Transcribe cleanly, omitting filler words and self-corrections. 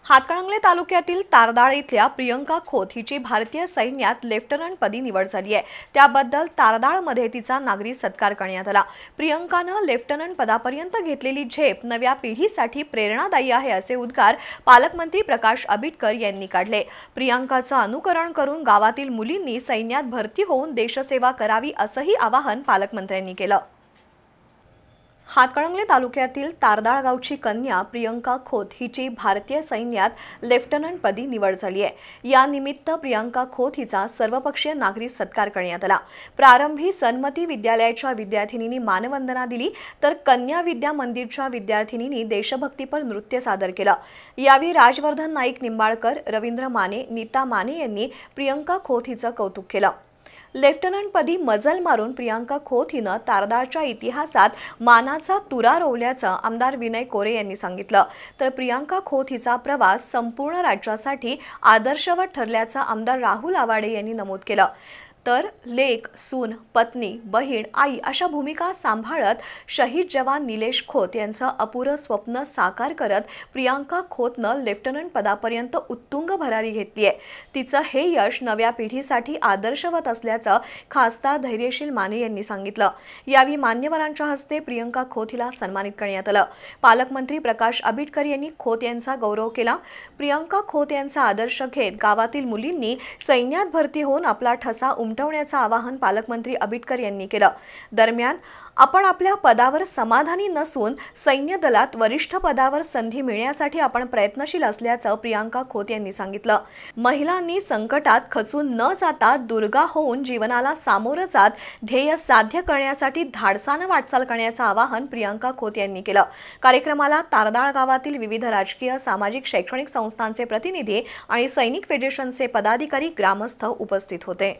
हातकणंगले तालुक्यातील तारदाळ इथल्या प्रियंका खोत हिची भारतीय सैन्यात लेफ्टनंट पदी निवड झाली आहे। त्याबद्दल तारदाळमध्ये तिचा नागरी सत्कार करण्यात आला। प्रियंकानं लेफ्टनंट पदापर्यंत घेतलेली झेप नव्या पिढीसाठी प्रेरणादायी आहे असे उद्गार पालकमंत्री प्रकाश आबिटकर यांनी काढले। प्रियंकाचं अनुकरण करून गावातील मुलींनी सैन्यात भरती होऊन देशसेवा करावी असंही आवाहन पालकमंत्र्यांनी केलं। हातकणंगले तालुक्यातील तारदाळ गावची कन्या प्रियंका खोत हिची भारतीय सैन्यात लेफ्टनंट पदी निवड झाली आहे। या निमित्त प्रियंका खोत हिचा सर्वपक्षीय नागरी सत्कार करण्यात आला। प्रारंभी सन्मती विद्यालयाच्या विद्यार्थिनींनी मानवंदना दिली, तर कन्या विद्या मंदिरच्या विद्यार्थिनींनी देशभक्तीपर नृत्य सादर केलं। यावेळी राजवर्धन नाईक निंबाळकर, रवींद्र माने, नीता माने यांनी प्रियंका खोत हिचं कौतुक केलं। लेफ्टनंट पदी मजल मारून प्रियंका खोत हिनं तारदाळच्या इतिहासात मानाचा तुरा रोवल्याचं आमदार विनय कोरे यांनी सांगितलं। तर प्रियंका खोत हिचा प्रवास संपूर्ण राज्यासाठी आदर्शवत ठरल्याचं आमदार राहुल आवाडे यांनी नमूद केलं। तर लेक, सून, पत्नी, बहीण, आई अशा भूमिका सांभाळत शहीद जवान निलेश खोत यांचं अपुरं स्वप्न साकार करत प्रियंका खोतनं लेफ्टनंट पदापर्यंत उत्तुंग भरारी घेतली आहे। तिचं हे यश नव्या पिढीसाठी आदर्शवत असल्याचं खासदार धैर्यशील माने यांनी सांगितलं। यावेळी मान्यवरांच्या हस्ते प्रियंका खोत हिला सन्मानित करण्यात आलं। पालकमंत्री प्रकाश आबिटकर यांनी खोत यांचा गौरव केला। प्रियंका खोत यांचा आदर्श घेत गावातील मुलींनी सैन्यात भरती होऊन आपला ठसा उमटवण्याचं आवाहन पालकमंत्री आबिटकर यांनी केलं। दरम्यान आपण आपल्या पदावर समाधानी नसून सैन्य दलात वरिष्ठ पदावर संधी मिळण्यासाठी आपण प्रयत्नशील असल्याचं प्रियंका खोत यांनी सांगितलं। महिलांनी संकटात खचून न जाता दुर्गा होऊन जीवनाला सामोरं जात ध्येय साध्य करण्यासाठी धाडसानं वाटचाल करण्याचं आवाहन प्रियंका खोत यांनी केलं। कार्यक्रमाला तारदाळ गावातील विविध राजकीय, सामाजिक, शैक्षणिक संस्थांचे प्रतिनिधी आणि सैनिक फेडरेशनचे पदाधिकारी, ग्रामस्थ उपस्थित होते।